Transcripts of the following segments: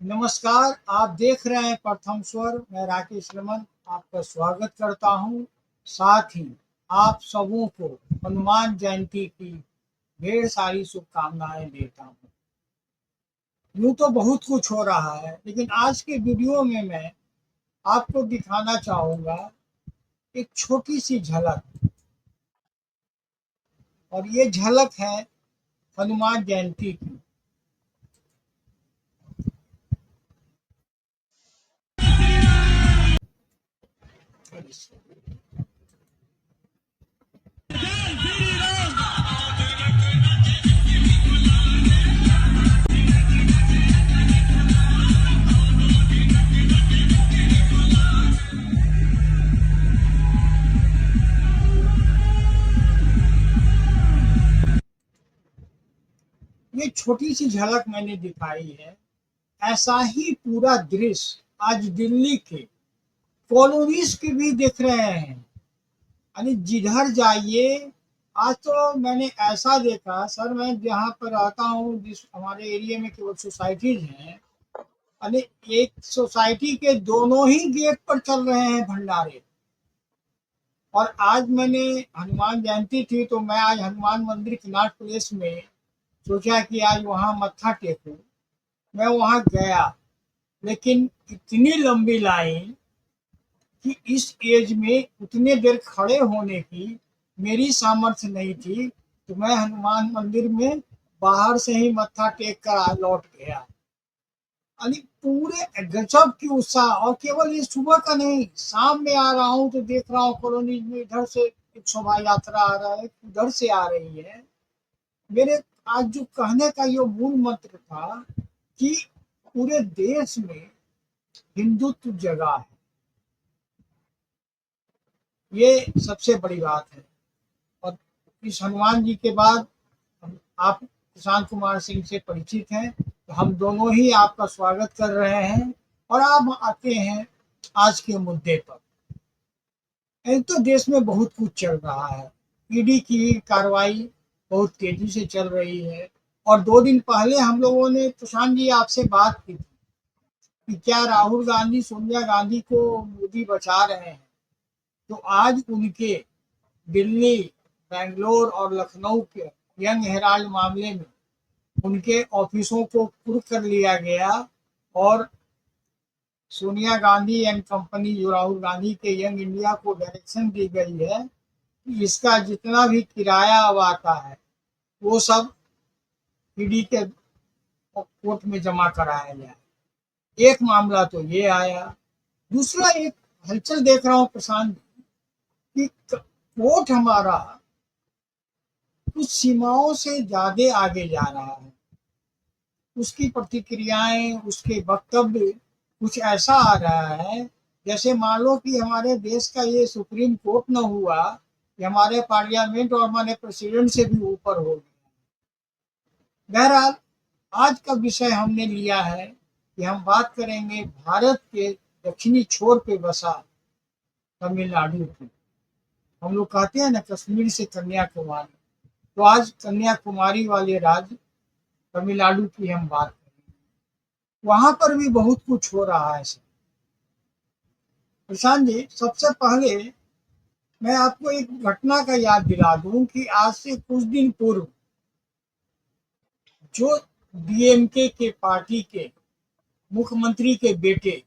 नमस्कार, आप देख रहे हैं प्रथम स्वर। मैं राकेश रमन आपका स्वागत करता हूं। साथ ही आप सबों को हनुमान जयंती की ढेर सारी शुभकामनाएं देता हूं। यूं तो बहुत कुछ हो रहा है, लेकिन आज के वीडियो में मैं आपको दिखाना चाहूँगा एक छोटी सी झलक। और ये झलक है हनुमान जयंती की। ये छोटी सी झलक मैंने दिखाई है। ऐसा ही पूरा दृश्य आज दिल्ली के कॉलोनीज के भी दिख रहे हैं। यानी जिधर जाइए, आज तो मैंने ऐसा देखा सर, मैं जहाँ पर रहता हूँ, जिस हमारे एरिया में केवल सोसाइटीज हैं, यानी एक सोसाइटी के दोनों ही गेट पर चल रहे हैं भंडारे। और आज मैंने हनुमान जयंती थी तो मैं आज हनुमान मंदिर किनार प्लेस में सोचा कि आज वहाँ मत्था टेकूं। मैं वहाँ गया, लेकिन इतनी लंबी लाइन कि इस एज में उतने देर खड़े होने की मेरी सामर्थ्य नहीं थी। तो मैं हनुमान मंदिर में बाहर से ही मत्था टेक कर लौट गया। यानी पूरे गजब की उत्साह। और केवल ये सुबह का नहीं, शाम में आ रहा हूँ तो देख रहा हूँ कॉलोनी में इधर से एक शोभा यात्रा आ रहा है, उधर से आ रही है। मेरे आज जो कहने का ये मूल मंत्र था कि पूरे देश में हिंदुत्व जगा है, ये सबसे बड़ी बात है। और इस हनुमान जी के बाद आप प्रशांत कुमार सिंह से परिचित हैं, तो हम दोनों ही आपका स्वागत कर रहे हैं। और आप आते हैं आज के मुद्दे पर। एक तो देश में बहुत कुछ चल रहा है। ईडी की कार्रवाई बहुत तेजी से चल रही है। और 2 दिन पहले हम लोगों ने, प्रशांत जी, आपसे बात की थी कि क्या राहुल गांधी सोनिया गांधी को मोदी बचा रहे हैं। तो आज उनके दिल्ली, बेंगलोर और लखनऊ के यंग हेराल्ड मामले में उनके ऑफिसों को कुर्क कर लिया गया। और सोनिया गांधी एंड कंपनी, जो राहुल गांधी के यंग इंडिया को डायरेक्शन दी गई है कि इसका जितना भी किराया अब आता है वो सब ईडी के कोर्ट में जमा कराया जाए। एक मामला तो ये आया। दूसरा एक हलचल देख रहा हूँ प्रशांत, कि कोर्ट हमारा कुछ सीमाओं से ज्यादा आगे जा रहा है। उसकी प्रतिक्रियाएं, उसके वक्तव्य कुछ ऐसा आ रहा है जैसे मान लो कि हमारे देश का ये सुप्रीम कोर्ट न हुआ, कि हमारे पार्लियामेंट और हमारे प्रेसिडेंट से भी ऊपर हो गया। बहरहाल, आज का विषय हमने लिया है कि हम बात करेंगे भारत के दक्षिणी छोर पे बसा तमिलनाडु की। हम लोग कहते हैं ना, कश्मीर से कन्याकुमारी। तो आज कन्याकुमारी वाले राज्य तमिलनाडु की हम बात करेंगे। वहां पर भी बहुत कुछ हो रहा है सर। प्रशांत जी, सबसे पहले मैं आपको एक घटना का याद दिला दूं कि आज से कुछ दिन पूर्व जो डीएमके के पार्टी के मुख्यमंत्री के बेटे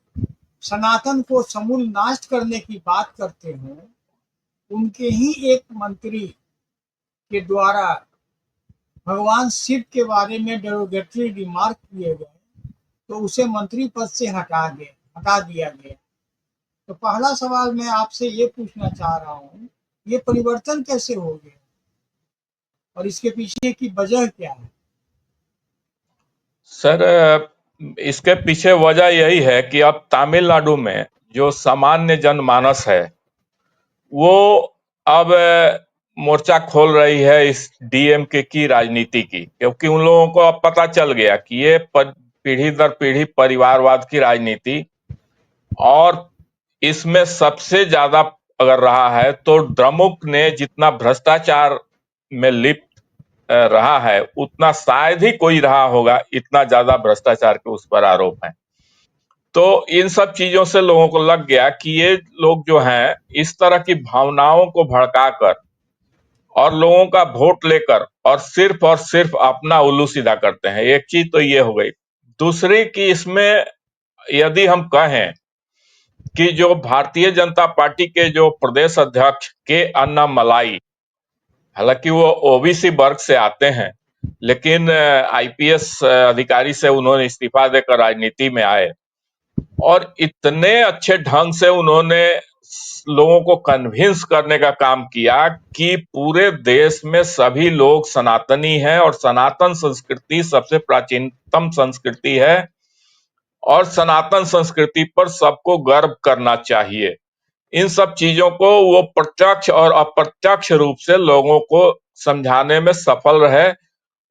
सनातन को समूल नाश करने की बात करते हो, उनके ही एक मंत्री के द्वारा भगवान शिव के बारे में डेरोगेटरी रिमार्क किए गए, तो उसे मंत्री पद से हटा दिया गया। तो पहला सवाल मैं आपसे ये पूछना चाह रहा हूँ, ये परिवर्तन कैसे हो गया और इसके पीछे की वजह क्या है? सर, इसके पीछे वजह यही है कि अब तमिलनाडु में जो सामान्य जनमानस है वो अब मोर्चा खोल रही है इस डीएमके की राजनीति की, क्योंकि उन लोगों को अब पता चल गया कि ये पीढ़ी दर पीढ़ी परिवारवाद की राजनीति, और इसमें सबसे ज्यादा अगर रहा है तो द्रमुक ने जितना भ्रष्टाचार में लिप्त रहा है उतना शायद ही कोई रहा होगा, इतना ज्यादा भ्रष्टाचार के उस पर आरोप है। तो इन सब चीजों से लोगों को लग गया कि ये लोग जो हैं इस तरह की भावनाओं को भड़काकर और लोगों का वोट लेकर और सिर्फ अपना उल्लू सीधा करते हैं। एक चीज तो ये हो गई। दूसरी कि इसमें यदि हम कहें कि जो भारतीय जनता पार्टी के जो प्रदेश अध्यक्ष के अन्नामलाई, हालांकि वो ओबीसी वर्ग से आते हैं, लेकिन आईपीएस अधिकारी से उन्होंने इस्तीफा देकर राजनीति में आए और इतने अच्छे ढंग से उन्होंने लोगों को कन्विंस करने का काम किया कि पूरे देश में सभी लोग सनातनी हैं और सनातन संस्कृति सबसे प्राचीनतम संस्कृति है और सनातन संस्कृति पर सबको गर्व करना चाहिए। इन सब चीजों को वो प्रत्यक्ष और अप्रत्यक्ष रूप से लोगों को समझाने में सफल रहे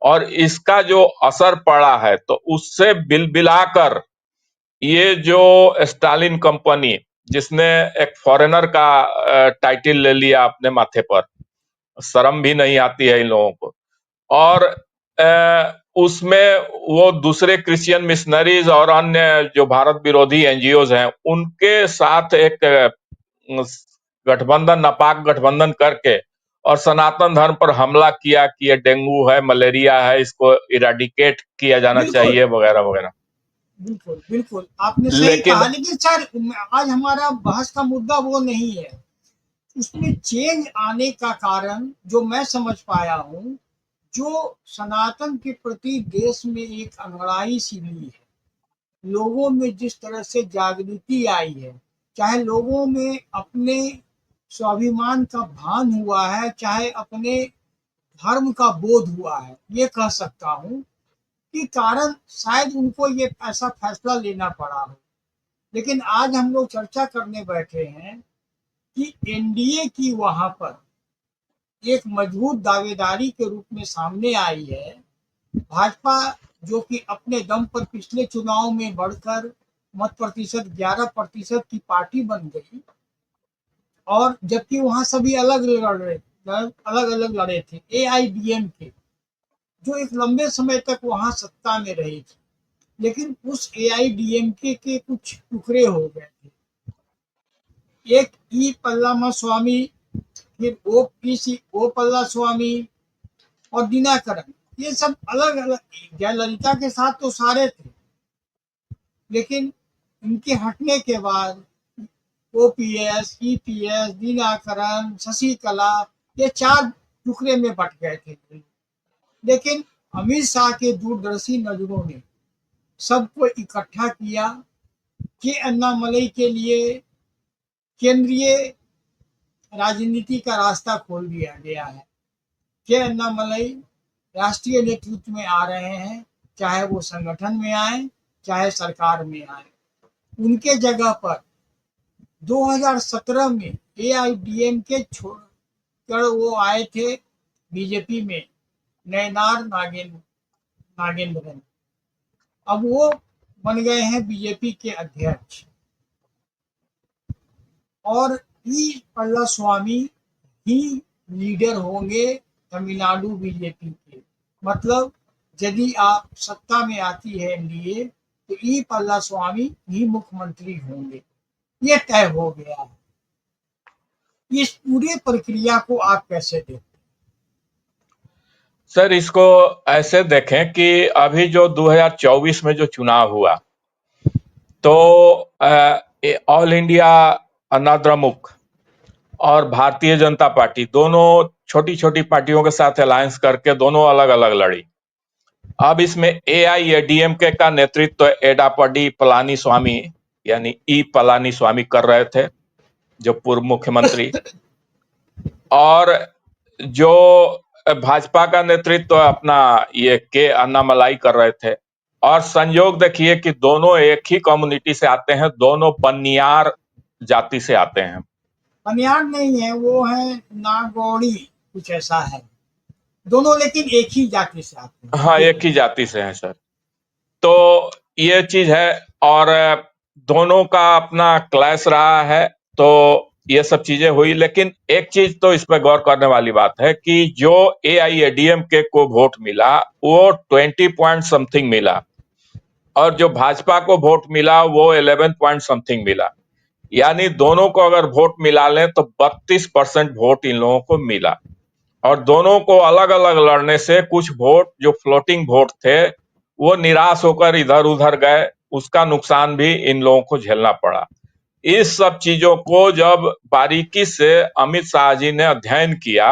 और इसका जो असर पड़ा है तो उससे बिलबिलाकर ये जो स्टालिन कंपनी, जिसने एक फॉरेनर का टाइटल ले लिया अपने माथे पर, शर्म भी नहीं आती है इन लोगों को, और उसमें वो दूसरे क्रिश्चियन मिशनरीज और अन्य जो भारत विरोधी एनजीओज हैं उनके साथ एक गठबंधन, नापाक गठबंधन करके और सनातन धर्म पर हमला किया कि ये डेंगू है, मलेरिया है, इसको इराडिकेट किया जाना बिल्कुल चाहिए वगैरह वगैरह। बिल्कुल बिल्कुल आपने सही लेकिन कहा, लेकिन सर आज हमारा बहस का मुद्दा वो नहीं है। उसमें चेंज आने का कारण जो मैं समझ पाया हूँ, जो सनातन के प्रति देश में एक अंगड़ाई सी हुई है, लोगों में जिस तरह से जागृति आई है, चाहे लोगों में अपने स्वाभिमान का भान हुआ है, चाहे अपने धर्म का बोध हुआ है, ये कह सकता हूँ कि कारण शायद उनको ये ऐसा फैसला लेना पड़ा हो। लेकिन आज हम लोग चर्चा करने बैठे हैं कि एनडीए की वहां पर एक मजबूत दावेदारी के रूप में सामने आई है। भाजपा जो कि अपने दम पर पिछले चुनाव में बढ़कर मत प्रतिशत 11% की पार्टी बन गई, और जबकि वहां सभी अलग अलग लड़े थे। एआईडीएमके जो एक लंबे समय तक वहां सत्ता में रही थी, लेकिन उस एआईडीएमके के कुछ टुकड़े हो गए थे। एक ई पल्लामा स्वामी, फिर ओ पल्ला स्वामी और दिनाकरन, ये सब अलग अलग, जयललिता के साथ तो सारे थे, लेकिन इनके हटने के बाद ओपीएस, ईपीएस, दिनाकरन, शशिकला, ये 4 टुकड़े में बट गए थे। लेकिन अमित शाह के दूरदर्शी नजरों ने सबको इकट्ठा किया कि अन्नामलई के लिए केंद्रीय राजनीति का रास्ता खोल दिया गया है कि अन्नामलई राष्ट्रीय नेतृत्व में आ रहे हैं, चाहे वो संगठन में आए, चाहे सरकार में आए। उनके जगह पर 2017 में एआईडीएमके छोड़कर वो आए थे बीजेपी में, नयनार नागेंद्रन। अब वो बन गए हैं बीजेपी के अध्यक्ष, और ई पल्लास्वामी ही लीडर होंगे तमिलनाडु बीजेपी के। मतलब यदि आप सत्ता में आती है एनडीए तो ई पल्लास्वामी ही मुख्यमंत्री होंगे, ये तय हो गया है। इस पूरी प्रक्रिया को आप कैसे देखते हैं? सर, इसको ऐसे देखें कि अभी जो 2024 में जो चुनाव हुआ तो ऑल इंडिया अन्ना द्रमुक और भारतीय जनता पार्टी दोनों छोटी छोटी पार्टियों के साथ अलायंस करके दोनों अलग अलग लड़ी। अब इसमें एआईएडीएमके का नेतृत्व एडापडी पलानीस्वामी यानी ई पलानीस्वामी कर रहे थे, जो पूर्व मुख्यमंत्री, और जो भाजपा का नेतृत्व अपना ये के अन्नामलाई कर रहे थे। और संयोग देखिए कि दोनों एक ही कम्युनिटी से आते हैं, दोनों पन्नियार जाति से आते हैं। पनियार नहीं है, वो है नागौड़ी, कुछ ऐसा है। दोनों लेकिन एक ही जाति से आते हैं। हाँ, एक ही जाति से हैं सर। तो ये चीज है, और दोनों का अपना क्लैश रहा है, तो ये सब चीजें हुई। लेकिन एक चीज तो इस पर गौर करने वाली बात है कि जो एआईएडीएमके को वोट मिला वो 20 पॉइंट समथिंग मिला, और जो भाजपा को वोट मिला वो 11 पॉइंट समथिंग मिला, यानी दोनों को अगर वोट मिला लें तो 32% वोट इन लोगों को मिला। और दोनों को अलग अलग लड़ने से कुछ वोट जो फ्लोटिंग वोट थे वो निराश होकर इधर उधर गए, उसका नुकसान भी इन लोगों को झेलना पड़ा। इस सब चीजों को जब बारीकी से अमित शाह जी ने अध्ययन किया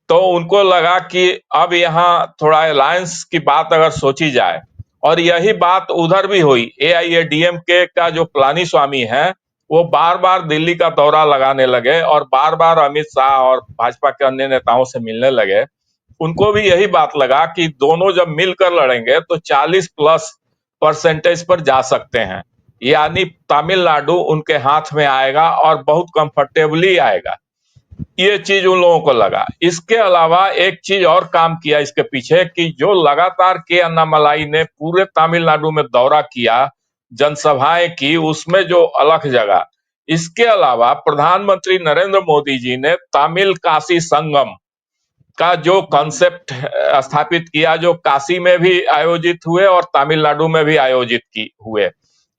तो उनको लगा कि अब यहाँ थोड़ा अलायंस की बात अगर सोची जाए, और यही बात उधर भी हुई। एआईएडीएमके का जो पलानीस्वामी है वो बार बार दिल्ली का दौरा लगाने लगे और बार बार अमित शाह और भाजपा के अन्य नेताओं से मिलने लगे। उनको भी यही बात लगा कि दोनों जब मिलकर लड़ेंगे तो 40+ % पर जा सकते हैं, यानी तमिलनाडु उनके हाथ में आएगा और बहुत कंफर्टेबली आएगा। ये चीज उन लोगों को लगा। इसके अलावा एक चीज और काम किया इसके पीछे कि जो लगातार के अन्नामलाई ने पूरे तमिलनाडु में दौरा किया, जनसभाएं की, उसमें जो अलख जगा। इसके अलावा प्रधानमंत्री नरेंद्र मोदी जी ने तमिल काशी संगम का जो कॉन्सेप्ट स्थापित किया, जो काशी में भी आयोजित हुए और तमिलनाडु में भी आयोजित हुए।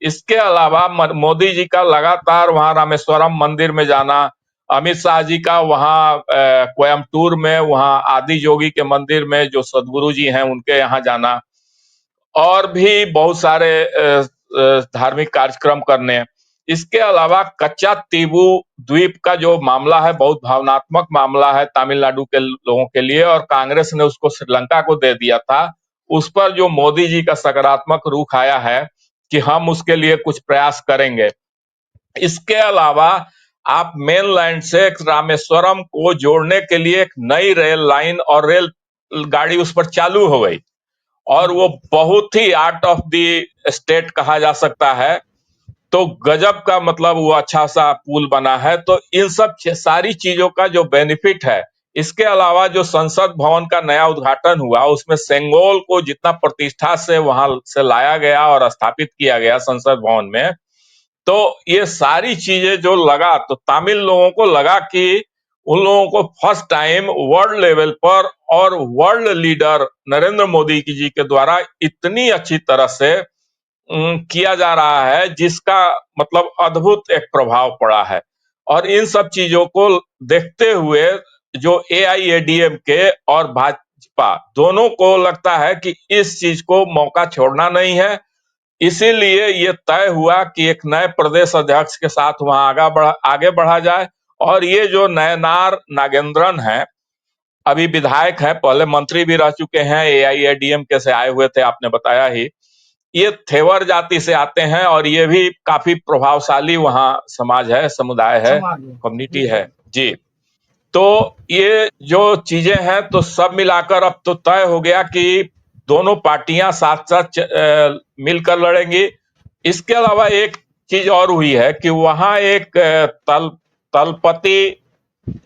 इसके अलावा मोदी जी का लगातार वहां रामेश्वरम मंदिर में जाना, अमित शाह जी का वहां कोयम्बटूर में वहां आदि योगी के मंदिर में जो सदगुरु जी हैं उनके यहाँ जाना, और भी बहुत सारे धार्मिक कार्यक्रम करने। इसके अलावा कच्चा तीबू द्वीप का जो मामला है बहुत भावनात्मक मामला है तमिलनाडु के लोगों के लिए, और कांग्रेस ने उसको श्रीलंका को दे दिया था। उस पर जो मोदी जी का सकारात्मक रुख आया है कि हम उसके लिए कुछ प्रयास करेंगे। इसके अलावा आप मेनलैंड से रामेश्वरम को जोड़ने के लिए एक नई रेल लाइन और रेल गाड़ी उस पर चालू हो गई, और वो बहुत ही आर्ट ऑफ द स्टेट कहा जा सकता है। तो गजब का मतलब वो अच्छा सा पुल बना है। तो इन सब सारी चीजों का जो बेनिफिट है, इसके अलावा जो संसद भवन का नया उद्घाटन हुआ उसमें सेंगोल को जितना प्रतिष्ठा से वहां से लाया गया और स्थापित किया गया संसद भवन में, तो ये सारी चीजें जो लगा तो तमिल लोगों को लगा कि उन लोगों को फर्स्ट टाइम वर्ल्ड लेवल पर और वर्ल्ड लीडर नरेंद्र मोदी जी के द्वारा इतनी अच्छी तरह से किया जा रहा है, जिसका मतलब अद्भुत एक प्रभाव पड़ा है। और इन सब चीजों को देखते हुए जो एआईएडीएमके और भाजपा दोनों को लगता है कि इस चीज को मौका छोड़ना नहीं है, इसीलिए ये तय हुआ कि एक नए प्रदेश अध्यक्ष के साथ वहां आगे बढ़ा जाए। और ये जो नयनार नागेंद्रन है, अभी विधायक है, पहले मंत्री भी रह चुके हैं, एआईएडीएमके से आए हुए थे, आपने बताया ही। ये थेवर जाति से आते हैं और ये भी काफी प्रभावशाली वहां समाज है, समुदाय है, समाज में कम्युनिटी जी। है जी। तो ये जो चीजें हैं तो सब मिलाकर अब तो तय हो गया कि दोनों पार्टियां साथ साथ मिलकर लड़ेंगी। इसके अलावा एक चीज और हुई है कि वहां एक तलपति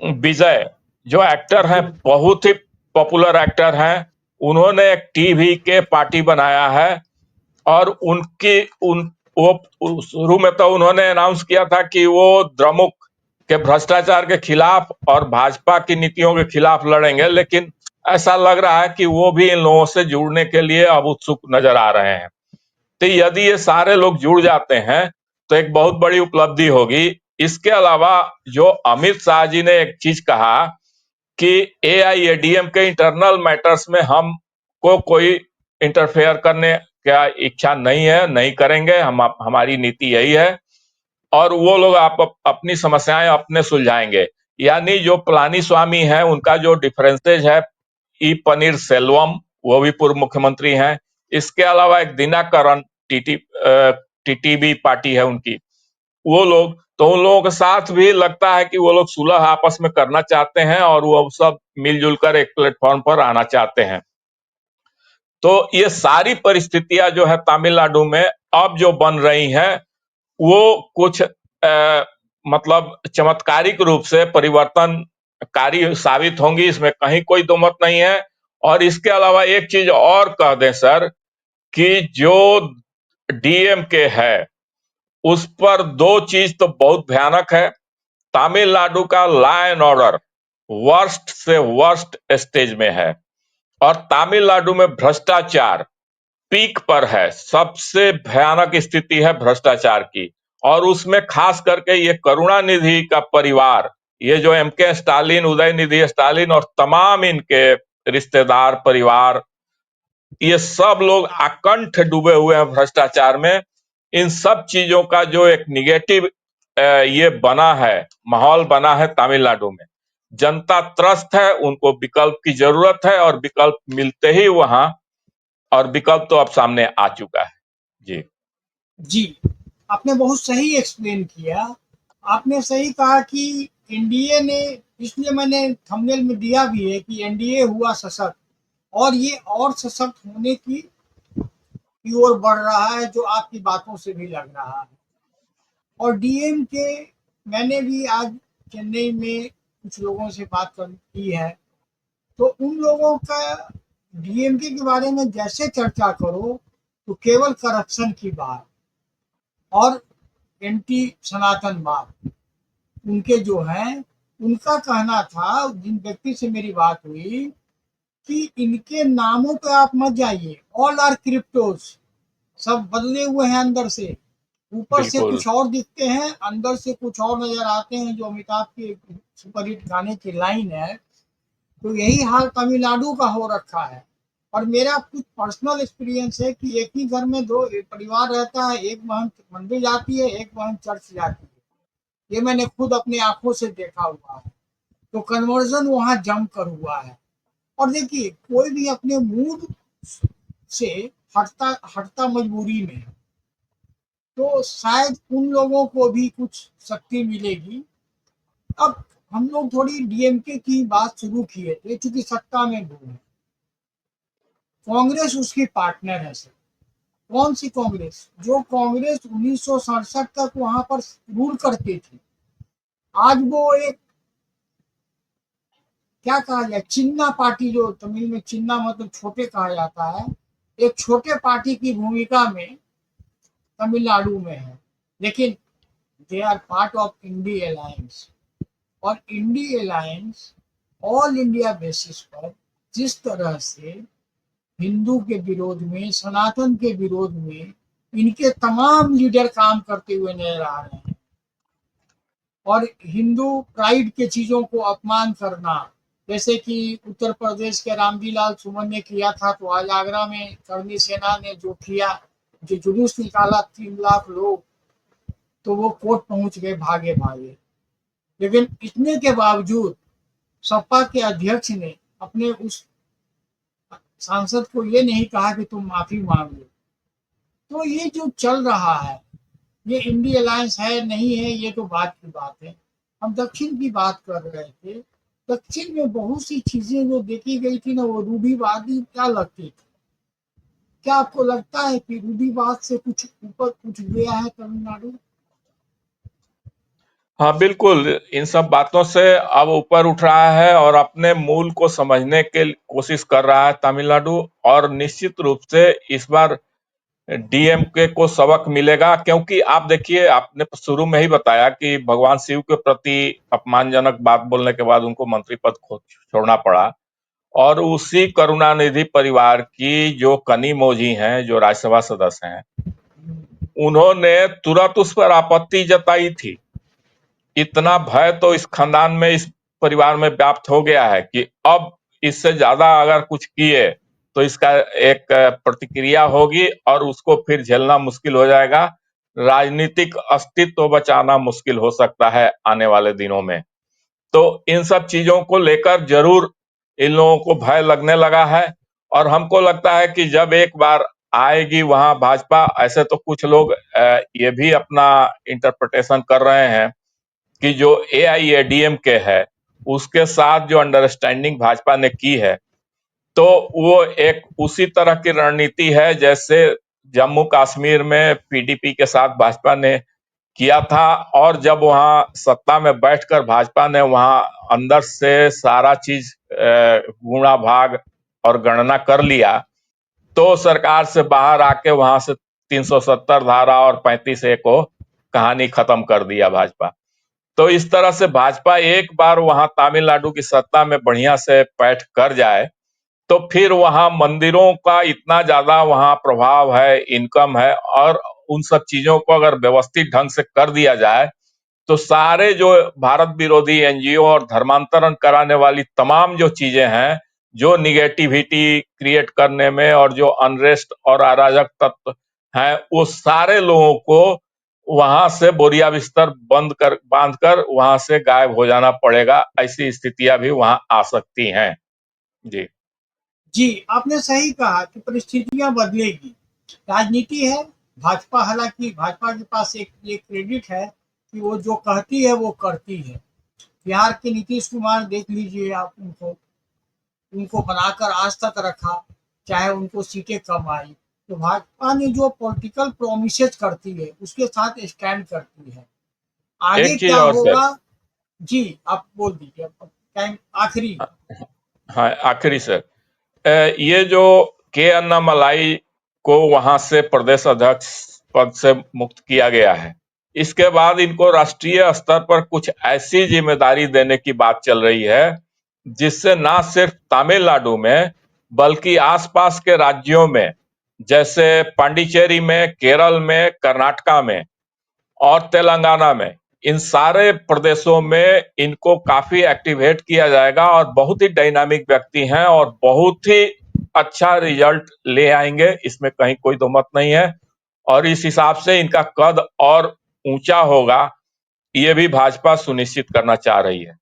विजय जो एक्टर हैं, बहुत ही पॉपुलर एक्टर हैं, उन्होंने एक टीवी के पार्टी बनाया है। और उनकी उन वो शुरू में तो उन्होंने अनाउंस किया था कि वो द्रमुक के भ्रष्टाचार के खिलाफ और भाजपा की नीतियों के खिलाफ लड़ेंगे, लेकिन ऐसा लग रहा है कि वो भी इन लोगों से जुड़ने के लिए अब उत्सुक नजर आ रहे हैं। तो यदि ये सारे लोग जुड़ जाते हैं तो एक बहुत बड़ी उपलब्धि होगी। इसके अलावा जो अमित शाह जी ने एक चीज कहा कि एआईएडीएम के इंटरनल मैटर्स में हमको कोई इंटरफेयर करने का इच्छा नहीं है, नहीं करेंगे, हमारी नीति यही है, और वो लोग अपनी समस्याएं अपने सुलझाएंगे। यानी जो पलानीस्वामी है उनका जो डिफरेंसेज है, ई पनीर सेल्वम वो भी पूर्व मुख्यमंत्री हैं, इसके अलावा एक दिनाकरन टीटीबी पार्टी है उनकी, वो लोग, तो उन लोगों के साथ भी लगता है कि वो लोग सुलह आपस में करना चाहते हैं और वो सब मिलजुल कर एक प्लेटफॉर्म पर आना चाहते हैं। तो ये सारी परिस्थितियां जो है तमिलनाडु में अब जो बन रही हैं वो कुछ मतलब चमत्कारिक रूप से परिवर्तनकारी साबित होंगी, इसमें कहीं कोई दो मत नहीं है। और इसके अलावा एक चीज और कह दें सर, कि जो डीएमके है उस पर दो चीज तो बहुत भयानक है। तमिलनाडु का लॉ एंड ऑर्डर वर्स्ट से वर्स्ट स्टेज में है, और तमिलनाडु में भ्रष्टाचार पीक पर है, सबसे भयानक स्थिति है भ्रष्टाचार की। और उसमें खास करके ये करुणानिधि का परिवार, ये जो एमके स्टालिन, उदयनिधि स्टालिन और तमाम इनके रिश्तेदार परिवार, ये सब लोग अकंठ डूबे हुए हैं भ्रष्टाचार में। इन सब चीजों का जो एक निगेटिव ये बना है, माहौल बना है तमिलनाडु में। जनता त्रस्त है, उनको विकल्प की जरूरत है और विकल्प मिलते ही वहां, और विकल्प तो अब सामने आ चुका है। जी जी, आपने बहुत सही एक्सप्लेन किया। आपने सही कहा कि एनडीए ने, इसलिए मैंने थंबनेल में दिया भी है कि एनडीए हुआ सशक्त, और ये और सशक्त होने की ओर बढ़ रहा है, जो आपकी बातों से भी लग रहा है। और डीएम के, मैंने भी आज चेन्नई में कुछ लोगों से बात की है, तो उन लोगों का डीएमके के बारे में जैसे चर्चा करो तो केवल करप्शन की बात और एंटी सनातनवाद उनके जो हैं, उनका कहना था, जिन व्यक्ति से मेरी बात हुई, कि इनके नामों पे आप मत जाइए, ऑल आर क्रिप्टोज, सब बदले हुए हैं अंदर से, ऊपर से बिल्कुल। कुछ और दिखते हैं, अंदर से कुछ और नजर आते हैं, जो अमिताभ के सुपरहिट गाने की लाइन है। तो यही हाल तमिलनाडु का हो रखा है। और मेरा कुछ पर्सनल एक्सपीरियंस है कि एक ही घर में दो परिवार रहता है, एक बहन मंदिर जाती है, एक बहन चर्च जाती है। ये मैंने खुद अपनी आंखों से देखा हुआ है। तो कन्वर्जन वहां जमकर हुआ है। और देखिए, कोई भी अपने मूड से हटता हटता मजबूरी में है, तो शायद उन लोगों को भी कुछ शक्ति मिलेगी। अब हम लोग थोड़ी डीएमके की बात शुरू किए थे, चूंकि सत्ता में वो है, कांग्रेस उसकी पार्टनर है सर। कौन सी कांग्रेस? जो कांग्रेस 1967 तक वहां पर रूल करती थी, आज वो एक, क्या कहा जाए, चिन्ना पार्टी, जो तमिल में चिन्ना मतलब छोटे कहा जाता है, एक छोटे पार्टी की भूमिका में तमिलनाडु में है। लेकिन they are part of INDI alliance, और INDI alliance all India basis पर जिस तरह से हिंदू के विरोध में, सनातन के विरोध में इनके तमाम लीडर काम करते हुए नजर आ रहे हैं, और हिंदू प्राइड के चीजों को अपमान करना, जैसे कि उत्तर प्रदेश के रामजीलाल सुमन ने किया था, तो आज आगरा में करनी सेना ने जो किया, जो जुलूस निकाला 3 लाख लोग, तो वो कोर्ट पहुंच गए भागे भागे। लेकिन इतने के बावजूद सपा के अध्यक्ष ने अपने उस सांसद को ये नहीं कहा कि तुम माफी मांग लो। तो ये जो चल रहा है, ये इंडी अलायंस है नहीं है, ये तो बात की बात है। हम दक्षिण की बात कर रहे थे। दक्षिण में बहुत सी चीजें जो देखी गई थी ना, वो रूढ़ीवादी क्या लगती थी। क्या आपको लगता है कि रूढ़ीवाद से कुछ ऊपर कुछ गया है तमिलनाडु? हाँ बिल्कुल, इन सब बातों से अब ऊपर उठ रहा है और अपने मूल को समझने के कोशिश कर रहा है तमिलनाडु। और निश्चित रूप से इस बार डीएमके को सबक मिलेगा, क्योंकि आप देखिए, आपने शुरू में ही बताया कि भगवान शिव के प्रति अपमानजनक बात बोलने के बाद उनको मंत्री पद छोड़ना पड़ा। और उसी करुणानिधि परिवार की जो कनी मोजी हैं, जो राज्यसभा सदस्य हैं, उन्होंने तुरंत उस पर आपत्ति जताई थी। इतना भय तो इस खानदान में, इस परिवार में व्याप्त हो गया है कि अब इससे ज्यादा अगर कुछ किए तो इसका एक प्रतिक्रिया होगी और उसको फिर झेलना मुश्किल हो जाएगा। राजनीतिक अस्तित्व बचाना मुश्किल हो सकता है आने वाले दिनों में। तो इन सब चीजों को लेकर जरूर इन लोगों को भय लगने लगा है। और हमको लगता है कि जब एक बार आएगी वहां भाजपा, ऐसे तो कुछ लोग ये भी अपना इंटरप्रिटेशन कर रहे हैं कि जो एआईएडीएमके है, उसके साथ जो अंडरस्टैंडिंग भाजपा ने की है, तो वो एक उसी तरह की रणनीति है जैसे जम्मू कश्मीर में पीडीपी के साथ भाजपा ने किया था। और जब वहां सत्ता में बैठकर भाजपा ने वहां अंदर से सारा चीज गुणा भाग और गणना कर लिया, तो सरकार से बाहर आके वहां से 370 धारा और 35A को कहानी खत्म कर दिया भाजपा। तो इस तरह से भाजपा एक बार वहां तमिलनाडु की सत्ता में बढ़िया से बैठ कर जाए, तो फिर वहां मंदिरों का इतना ज्यादा वहां प्रभाव है, इनकम है, और उन सब चीजों को अगर व्यवस्थित ढंग से कर दिया जाए तो सारे जो भारत विरोधी एनजीओ और धर्मांतरण कराने वाली तमाम जो चीजें हैं, जो निगेटिविटी क्रिएट करने में और जो अनरेस्ट और अराजक तत्व हैं, वो सारे लोगों को वहां से बोरिया बिस्तर बांध कर वहां से गायब हो जाना पड़ेगा। ऐसी स्थितियां भी वहां आ सकती हैं। जी। जी, आपने सही कहा कि परिस्थितियां बदलेगी। राजनीति है, भाजपा, हालांकि भाजपा के पास एक ये क्रेडिट है कि वो जो कहती है वो करती है। बिहार के नीतीश कुमार देख लीजिए आप, उनको उनको बनाकर आज तक रखा, चाहे उनको सीटें कम आई। तो भाजपा ने जो पॉलिटिकल प्रोमिसेस करती है उसके साथ स्टैंड करती है। आगे एक चीज क्या और सर। होगा? जी, आप बोल दीजिए, टाइम आखिरी। हाँ, आखिरी सर, ये जो के अन्नामलाई को वहां से प्रदेश अध्यक्ष पद से मुक्त किया गया है, इसके बाद इनको राष्ट्रीय स्तर पर कुछ ऐसी जिम्मेदारी देने की बात चल रही है जिससे ना सिर्फ तमिलनाडु में बल्कि आसपास के राज्यों में, जैसे पांडिचेरी में, केरल में, कर्नाटका में और तेलंगाना में, इन सारे प्रदेशों में इनको काफी एक्टिवेट किया जाएगा और बहुत ही डायनामिक व्यक्ति हैं और बहुत ही अच्छा रिजल्ट ले आएंगे, इसमें कहीं कोई दो मत नहीं है। और इस हिसाब से इनका कद और ऊंचा होगा, ये भी भाजपा सुनिश्चित करना चाह रही है।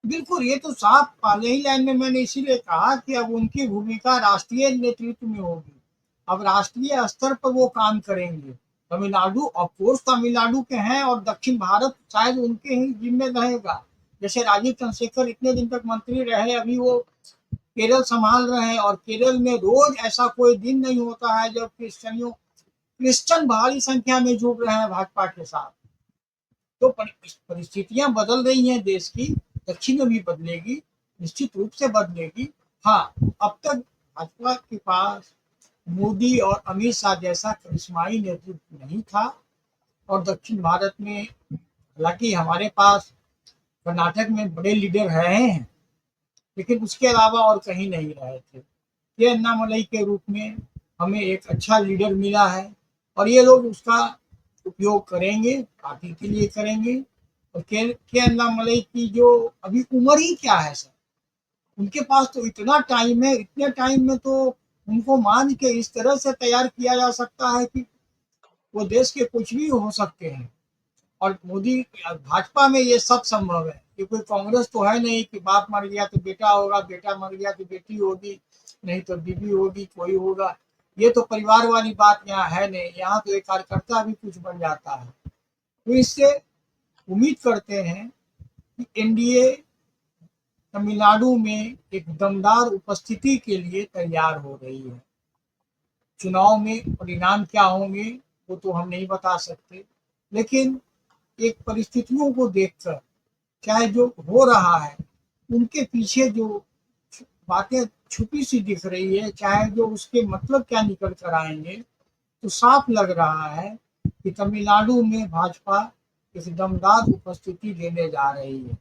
बिल्कुल, ये तो साफ पहले ही लाइन में मैंने इसीलिए कहा कि अब उनकी भूमिका राष्ट्रीय नेतृत्व में होगी। अब राष्ट्रीय स्तर पर वो काम करेंगे। तमिलनाडु, ऑफ कोर्स तमिलनाडु के हैं, और दक्षिण भारत शायद उनके ही जिम्मे रहेगा। जैसे राजीव चंद्रशेखर इतने दिन तक मंत्री रहे, अभी वो केरल संभाल रहे हैं, और केरल में रोज ऐसा कोई दिन नहीं होता है जब क्रिश्चियन भारी संख्या में जुड़ रहे हैं भाजपा के साथ। तो परिस्थितियां बदल रही हैं देश की, दक्षिण में भी बदलेगी, निश्चित रूप से बदलेगी। हाँ, अब तक भाजपा के पास मोदी और अमित शाह जैसा करिश्माई नेतृत्व नहीं था। और दक्षिण भारत में हालांकि हमारे पास कर्नाटक में बड़े लीडर रहे हैं, लेकिन उसके अलावा और कहीं नहीं रहे थे। के अन्नामलई के रूप में हमें एक अच्छा लीडर मिला है, और ये लोग उसका उपयोग करेंगे, पार्टी के लिए करेंगे। और के अन्नामलई की जो अभी उम्र ही क्या है सर, उनके पास तो इतना टाइम है, इतने टाइम में तो उनको मान के इस तरह से तैयार किया जा सकता है कि वो देश के कुछ भी हो सकते हैं। और मोदी भाजपा में ये सब संभव है, कि कोई कांग्रेस तो है नहीं कि बाप मर गया तो बेटा होगा, बेटा मर गया तो बेटी होगी, नहीं तो बीबी होगी, कोई होगा। ये तो परिवार वाली बात यहाँ है नहीं। यहाँ तो एक कार्यकर्ता भी कुछ बन जाता है। तो इससे उम्मीद करते हैं कि एनडीए तमिलनाडु में एक दमदार उपस्थिति के लिए तैयार हो रही है। चुनाव में परिणाम क्या होंगे वो तो हम नहीं बता सकते, लेकिन एक परिस्थितियों को देखकर, चाहे जो हो रहा है उनके पीछे जो बातें छुपी सी दिख रही है, चाहे जो उसके मतलब क्या निकल कर आएंगे, तो साफ लग रहा है कि तमिलनाडु में भाजपा एक दमदार उपस्थिति लेने जा रही है।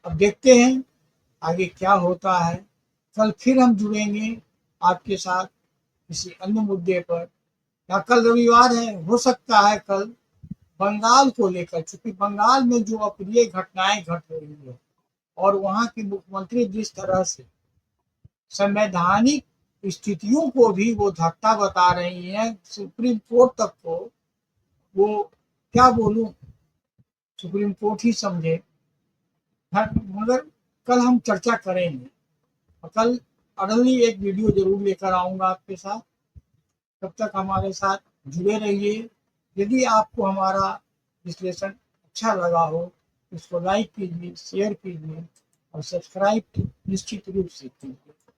अब देखते हैं आगे क्या होता है। कल फिर हम जुड़ेंगे आपके साथ किसी अन्य मुद्दे पर, या कल रविवार है, हो सकता है कल बंगाल को लेकर, चूंकि बंगाल में जो अप्रिय घटनाएं घट रही है और वहां के मुख्यमंत्री जिस तरह से संवैधानिक स्थितियों को भी वो धक्का बता रही हैं, सुप्रीम कोर्ट तक को, वो क्या बोलूं, सुप्रीम कोर्ट ही समझे। मगर कल हम चर्चा करेंगे, और कल अगली एक वीडियो जरूर लेकर आऊंगा आपके साथ। तब तक हमारे साथ जुड़े रहिए। यदि आपको हमारा विश्लेषण अच्छा लगा हो, इसको लाइक कीजिए, शेयर कीजिए और सब्सक्राइब निश्चित रूप से कीजिए।